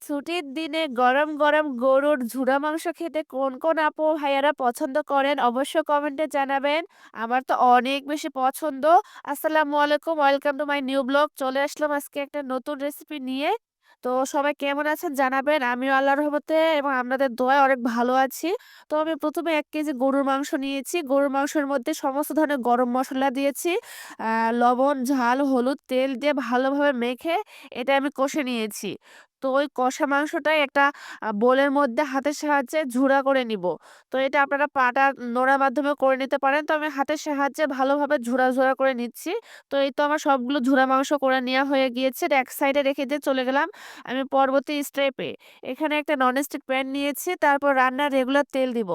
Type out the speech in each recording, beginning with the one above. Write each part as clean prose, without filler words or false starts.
ছুটির দিনে গরম, গরম গরুর ঝুরা মাংস খেতে কোন আপু ভাইয়ারা পছন্দ করেন অবশ্যই কমেন্টে জানাবেন। আমার তো অনেক বেশি পছন্দ। আসসালামু আলাইকুম, welcome to my new blog. চলে আসলাম আজকে একটা নতুন রেসিপি নিয়ে। তো সবাই কেমন আছেন জানাবেন। আমিও আল্লাহর রহমতে এবং আপনাদের দোয়ায় অনেক ভালো আছি। তো আমি ১ম এ ১ কেজি গরুর মাংস নিয়েছি। গরুর মাংসের মধ্যে সমস্ত ধরনের গরম মসলা দিয়েছি। লবণ, ঝাল, হলুদ, তেল দিয়ে ভালোভাবে মেখে এটা আমি কষে নিয়েছি। তো ওই কষা মাংসটাই একটা বোলের মধ্যে হাতের সাহায্যে ঝুরা করে নিব। তো এটা আপনারা পাটা নোড়ার মাধ্যমেও করে নিতে পারেন। তো আমি হাতের সাহায্যে ভালোভাবে ঝুরা করে নিচ্ছি। তো এই তো আমার সবগুলো ঝুরা মাংস করে নেওয়া হয়ে গিয়েছে। এটা এক সাইডে রেখে দিয়ে চলে গেলাম আমি পরবর্তী স্টেপে। এখানে একটা ননস্টিক প্যান নিয়েছি। তারপর রান্নার রেগুলার তেল দিব।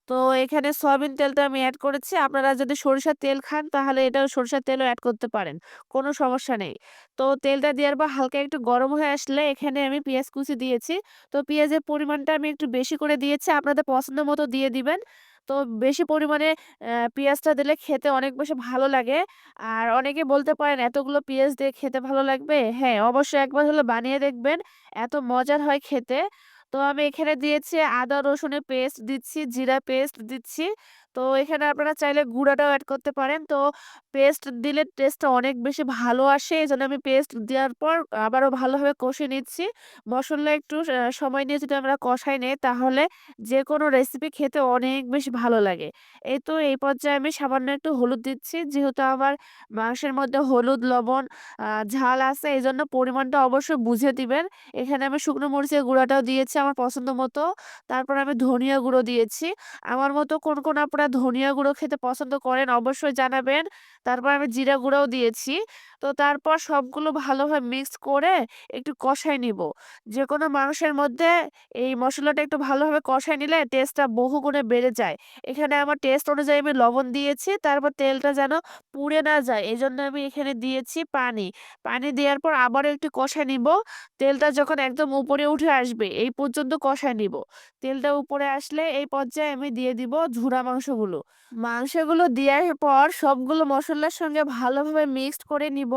তো এখানে সয়াবিন তেলটা আমি এড করেছি। আপনারা যদি সরিষার তেল খান তাহলে এটাও সরিষার তেলও এড করতে পারেন। কোনো সমস্যা নেই। তো তেলটা দেওয়ার পর হালকা একটু গরম হয়ে আসলে এখানে আমি পেঁয়াজ কুচি দিয়েছি। তো পেঁয়াজের পরিমাণটা আমি একটু বেশি করে দিয়েছি। আপনাদের পছন্দ মতো দিয়ে দিবেন। তো বেশি পরিমাণে পেঁয়াজটা দিলে খেতে অনেক বেশি ভালো লাগে। আর অনেকে বলতে পারেন এতগুলো পেঁয়াজ দিয়ে খেতে ভালো লাগবে? হ্যাঁ, অবশ্যই একবার হলে বানিয়ে দেখবেন। এত মজার হয় খেতে। তো আমি এখানে দিয়েছি আদা রসুনের পেস্ট দিচ্ছি, জিরা পেস্ট দিচ্ছি। তো এখানে আপনারা চাইলে গুঁড়াটাও এড করতে পারেন। তো পেস্ট দিলে টেস্টটা অনেক বেশি ভালো আসে। এজন্য আমি পেস্ট দেওয়ার পর আবারও ভালোভাবে কষিয়ে নিচ্ছি। মসল্লা একটু সময় নিয়ে যদি আমরা কষাই নেই তাহলে যেকোনো রেসিপি খেতে অনেক বেশি ভালো লাগে। এই তো এই পর্যায়ে আমি সামান্য একটু হলুদ দিচ্ছি। যেহেতু আমার মাংসের মধ্যে হলুদ, লবণ, ঝাল আছে এজন্য পরিমাণটা অবশ্যই বুঝে দিবেন। এখানে আমি শুকনো মরিচের গুঁড়াটাও দিয়েছি আমার পছন্দ মতো। তারপর আমি ধনিয়া গুঁড়ো দিয়েছি। আমার মতো কোন আপনারা ধনিয়া গুঁড়ো খেতে পছন্দ করেন অবশ্যই জানাবেন। তারপর আমি জিরা গুঁড়াও দিয়েছি। তো তারপর সবগুলো ভালোভাবে মিক্স করে একটু কষায় নিব। যেকোনো মাংসের মধ্যে এই মসলাটা একটু ভালোভাবে কষায় নিলে টেস্টটা বহুগুণে বেড়ে যায়। এখানে আমার টেস্ট অনুযায়ী আমি লবণ দিয়েছি। তারপর তেলটা যেন পুড়ে না যায় এজন্য আমি এখানে দিয়েছি পানি। পানি দেওয়ার পর আবারও একটু কষায় নিব। তেলটা যখন একদম উপরে উঠে আসবে এই পর্যন্ত কষায় নিব। তেলটা উপরে আসলে এই পর্যায়ে আমি দিয়ে দিব ঝুরা মাংসগুলো। মাংসগুলো দেওয়ার পর সবগুলো মসলার সঙ্গে ভালোভাবে মিক্সড করে নিব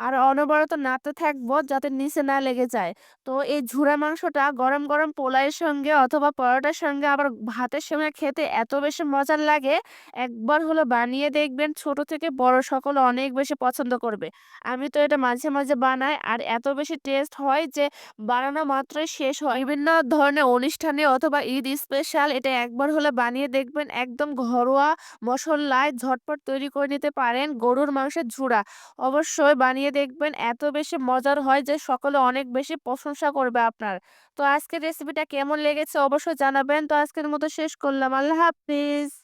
আর অনবরত নাড়তে থাকবো যাতে নিচে না লেগে যায়। তো এই ঝুরা মাংসটা গরম গরম পোলাওয়ের সঙ্গে অথবা পরোটার সঙ্গে আবার ভাতের সঙ্গে খেতে এত বেশি মজার লাগে। একবার হলো বানিয়ে দেখবেন, ছোট থেকে বড় সকলে অনেক বেশি পছন্দ করবে। আমি তো এটা মাঝে মাঝে বানাই আর এত বেশি টেস্ট হয় যে বানানো মাত্রই শেষ হয়। বিভিন্ন ধরনের অনুষ্ঠানে অথবা ঈদ স্পেশাল এটা একবার হলে বানিয়ে দেখবেন, একদম ঘরোয়া মসল্লায় ঝটপট তৈরি করে নিতে পারেন গরুর মাংসের ঝুরা। অবশ্যই বানিয়ে দেখবেন, এত বেশি মজার হয় যে সকলে অনেক বেশি প্রশংসা করবে আপনার। তো আজকের রেসিপিটা কেমন লেগেছে অবশ্যই জানাবেন। তো আজকের মতো শেষ করলাম। আল্লাহ হাফিজ।